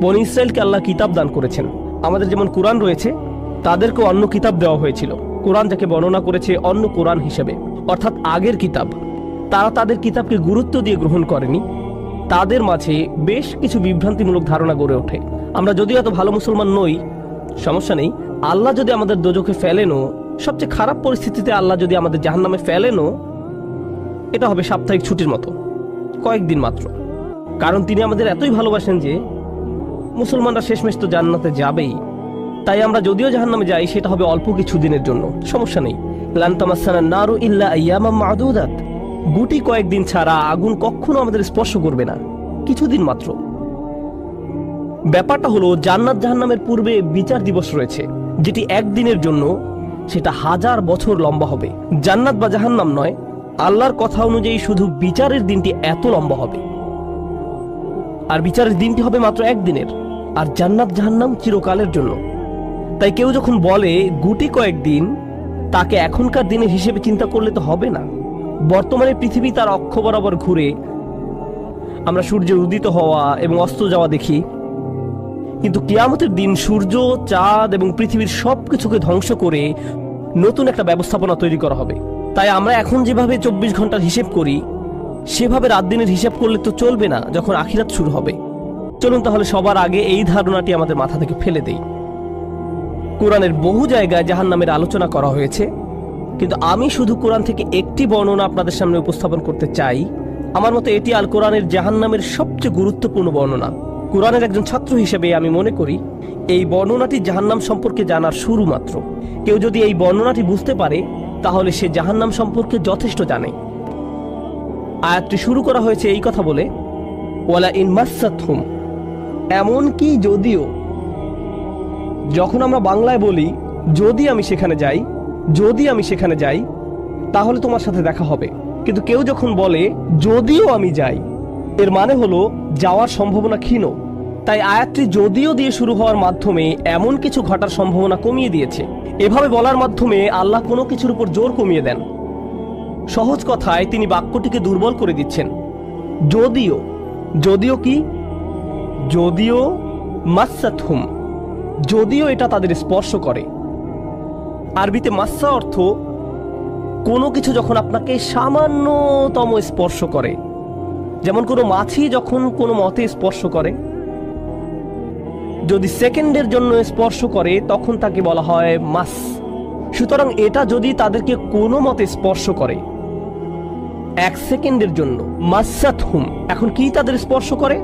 বনী ইসরায়েলকে আল্লাহ কিতাব দান করেছেন। আমাদের যেমন কোরআন রয়েছে, তাদেরকেও অন্য কিতাব দেওয়া হয়েছিল। কোরআন যাকে বর্ণনা করেছে অন্য কোরআন হিসেবে, অর্থাৎ আগের কিতাব। তারা তাদের কিতাবকে গুরুত্ব দিয়ে গ্রহণ করেনি। তাদের মাঝে বেশ কিছু বিভ্রান্তিমূলক ধারণা গড়ে ওঠে। আমরা যদিও এত ভালো মুসলমান নই, সমস্যা নেই। আল্লাহ যদি আমাদের দোজখে ফেলেনও, সবচেয়ে খারাপ পরিস্থিতিতে আল্লাহ যদি আমাদের জাহান্নামে ফেলেনও, এটা হবে সাপ্তাহিক ছুটির মতো, কয়েকদিন মাত্র। কারণ তিনি আমাদের এতই ভালোবাসেন যে মুসলমানরা শেষমেশ তো জান্নাতে যাবেই। তাই আমরা যদিও জাহান্নামে যাই, সেটা হবে অল্প কিছু দিনের জন্য, সমস্যা নেই। লান তামাসসানা নারু ইল্লা আইয়ামাম মা'দুদাত, গুটি কয়েকদিন ছাড়া আগুন কখনো আমাদের স্পর্শ করবে না, কিছুদিন মাত্র। ব্যাপারটা হলো, জান্নাত জাহান্নামের পূর্বে বিচার দিবস রয়েছে, যেটি একদিনের জন্য, সেটা 1000 বছর লম্বা হবে। জান্নাত বা জাহান্নাম নয়, আল্লাহর কথা অনুযায়ী শুধু বিচারের দিনটি এত লম্বা হবে। আর বিচারের দিনটি হবে মাত্র একদিনের, আর জান্নাত জাহান্নাম চিরকালের জন্য। তাই কেউ যখন বলে গুটি কয়েকদিন, তাকে এখনকার দিনের হিসেবে চিন্তা করলে তো হবে না। বর্তমানে পৃথিবী তার অক্ষ বরাবর ঘুরে, আমরা সূর্যের উদিত হওয়া এবং অস্ত যাওয়া দেখি। কিন্তু কিয়ামতের দিন সূর্য, চাঁদ এবং পৃথিবীর সবকিছুকে ধ্বংস করে নতুন একটা ব্যবস্থাপনা তৈরি করা হবে। তাই আমরা এখন যেভাবে 24 ঘন্টার হিসেব করি, সেভাবে রাত দিনের হিসাব করলে তো চলবে না যখন আখিরাত শুরু হবে। চলুন তাহলে সবার আগে এই ধারণাটি আমাদের মাথা থেকে ফেলে দেই। কোরআনের বহু জায়গায় জাহান্নামের আলোচনা করা হয়েছে, কিন্তু আমি শুধু কোরআন থেকে একটি বর্ণনা আপনাদের সামনে উপস্থাপন করতে চাই। আমার মতে এটি আল কোরআনের জাহান্নামের সবচেয়ে গুরুত্বপূর্ণ বর্ণনা। কোরআনের একজন ছাত্র হিসেবে আমি মনে করি এই বর্ণনাটি জাহান্নাম সম্পর্কে জানার শুরু মাত্র। কেউ যদি এই বর্ণনাটি বুঝতে পারে, তাহলে সে জাহান্নাম সম্পর্কে যথেষ্ট জানে। আয়াতটি শুরু করা হয়েছে এই কথা বলে, ওয়ালা ইন মাসসাতহুম, এমনকি যদিও। যখন আমরা বাংলায় বলি যদি আমি সেখানে যাই, যদি আমি সেখানে যাই, তাহলে তোমার সাথে দেখা হবে। কিন্তু কেউ যখন বলে যদিও আমি যাই, এর মানে হলো যাওয়ার সম্ভাবনা ক্ষীণ। তাই আয়াতটি যদিও দিয়ে শুরু হওয়ার মাধ্যমে এমন কিছু ঘটার সম্ভাবনা কমিয়ে দিয়েছে। এভাবে বলার মাধ্যমে আল্লাহ কোনো কিছুর উপর জোর কমিয়ে দেন। সহজ কথায় তিনি বাক্যটিকে দুর্বল করে দিচ্ছেন। যদিও, যদিও কি? যদিও মাসসাতহুম, যদিও এটা তাদের স্পর্শ করে। আরবিতে মাসসা অর্থ কোনো কিছু যখন আপনাকে সামান্যতম স্পর্শ করে, যেমন কোনো মাছি যখন কোনো মতে স্পর্শ করে। যদি সেকেন্ডের জন্য স্পর্শ করে, তখন তাকে বলা হয় মাস। সুতরাং এটা যদি তাদেরকে কোনো মতে স্পর্শ করে 1 সেকেন্ডের জন্য, মাসসাতহুম। এখন কি তাদের স্পর্শ করে?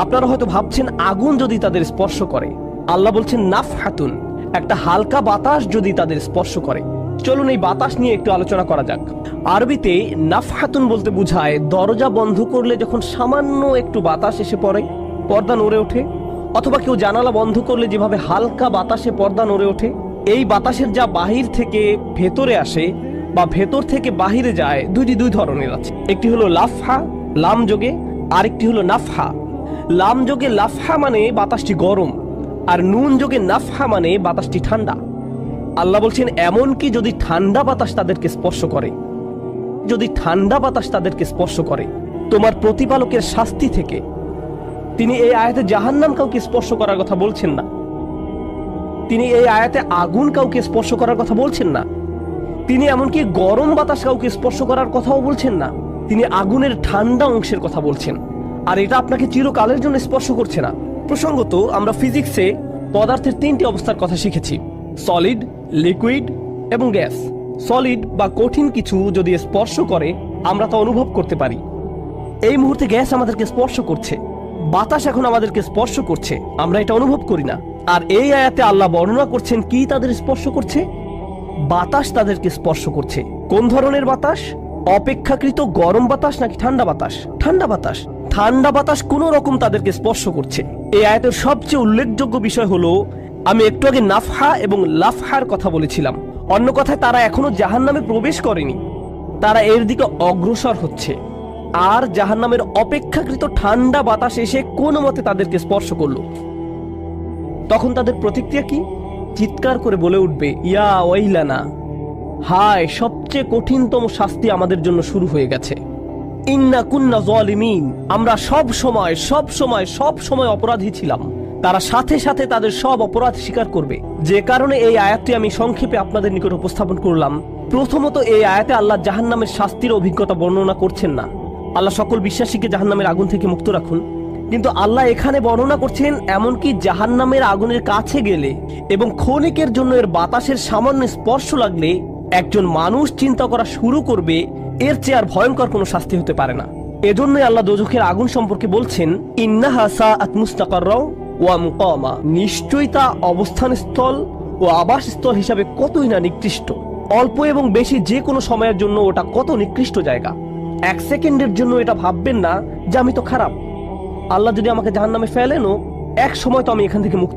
আপনারা হয়তো ভাবছেন আগুন যদি তাদের স্পর্শ করে। আল্লাহ বলছেন নাফহাতুন, একটা হালকা বাতাস যদি তাদের স্পর্শ করে। চলুন এই বাতাস নিয়ে একটু আলোচনা করা যাক। আরবিতে নাফহাতুন বলতে বোঝায় দরজা বন্ধ করলে যখন সামান্য একটু বাতাস এসে পড়ে, পর্দা নড়ে ওঠে, অথবা কেউ জানালা বন্ধ করলে যেভাবে হালকা বাতাসে পর্দা নড়ে ওঠে। এই বাতাসের যা বাহির থেকে ভেতরে আসে বা ভেতর থেকে বাহিরে যায়, দুই ধরনের আছে। একটি হলো লাফহা, লাম যোগে, আরেকটি হলো নাফহা। লাম যোগে লাফহা মানে বাতাসটি গরম, আর নুন যোগে নাফহা মানে বাতাসটি ঠান্ডা। আল্লাহ বলছেন এমনকি যদি ঠান্ডা বাতাস তাদেরকে স্পর্শ করে, যদি ঠান্ডা বাতাস তাদেরকে স্পর্শ করে তোমার প্রতিপালকের শাস্তি থেকে। তিনি এই আয়াতে জাহান্নাম কাউকে স্পর্শ করার কথা বলছেন না। তিনি এই আয়াতে আগুন কাউকে স্পর্শ করার কথা বলছেন না। তিনি এমনকি গরম বাতাস কাউকে স্পর্শ করার কথাও বলছেন না। তিনি আগুনের ঠান্ডা অংশের কথা বলছেন, আর এটা আপনাকে চিরকালের জন্য স্পর্শ করছে না। প্রসঙ্গত, আমরা ফিজিক্সে পদার্থের 3টি অবস্থার কথা শিখেছি: সলিড, লিকুইড এবং গ্যাস। সলিড বা কঠিন কিছু যদি স্পর্শ করে, আমরা তা অনুভব করতে পারি। এই মুহূর্তে গ্যাস আমাদেরকে স্পর্শ করছে, বাতাস এখন আমাদেরকে স্পর্শ করছে, আমরা এটা অনুভব করি না। আর এই আয়াতে আল্লাহ বর্ণনা করছেন কি তাদের স্পর্শ করছে? বাতাস তাদেরকে স্পর্শ করছে। কোন ধরনের বাতাস? অপেক্ষাকৃত গরম বাতাস নাকি ঠান্ডা বাতাস? ঠান্ডা বাতাস। ঠান্ডা বাতাস কোন রকম তাদেরকে স্পর্শ করছে। এই আয়াতের সবচেয়ে উল্লেখযোগ্য বিষয় হলো, আমি একটু আগে নাফহা এবং লাফহার কথা বলেছিলাম। অন্য কথায়, তারা এখনো জাহান্নামে প্রবেশ করেনি, তারা এর দিকে অগ্রসর হচ্ছে। আর জাহান্নামের অপেক্ষাকৃত ঠান্ডা বাতাস এসে কোনো মতে তাদেরকে স্পর্শ করলো। তখন তাদের প্রতিক্রিয়া কি? চিৎকার করে বলে উঠবে, ইয়া ওয়াইলানা, হায়, সবচেয়ে কঠিনতম শাস্তি আমাদের জন্য শুরু হয়ে গেছে। ইন্না কুন্না যালিমিন, আমরা সব সময় অপরাধী ছিলাম। তারা সাথে সাথে তাদের সব অপরাধ স্বীকার করবে। যে কারণে এই আয়াতটি আমি সংক্ষেপে আপনাদের নিকট উপস্থাপন করলাম। প্রথমত, এই আয়াতে আল্লাহ জাহান্নামের শাস্তির অভিজ্ঞতা বর্ণনা করছেন না। আল্লাহ সকল বিশ্বাসীকে জাহান্নামের আগুন থেকে মুক্ত রাখুন, কিন্তু আল্লাহ এখানে বর্ণনা করছেন এমনকি জাহান্নামের আগুনের কাছে গেলে এবং ক্ষণিকের জন্য এর বাতাসের সামান্য স্পর্শ লাগলে একজন মানুষ চিন্তা করা শুরু করবে এর চেয়ে আর ভয়ঙ্কর কোনো শাস্তি হতে পারে না। এজন্যই আল্লাহ দোজখের আগুন সম্পর্কে বলছেন, ইন্নাহা সাআত মুস্তাকাররা ওয়া মুকামা, নিশ্চয়ই তা অবস্থানস্থল ও আবাসস্থল হিসাবে কতই না নিকৃষ্ট। অল্প এবং বেশি যে কোনো সময়ের জন্য ওটা কত নিকৃষ্ট জায়গা। এক সেকেন্ডের জন্য এটা ভাববেন না যে আমি তো খারাপ, আল্লাহ যদি আমাকে জাহান্নামে ফেলেনও এক সময় তো আমি এখান থেকে মুক্তি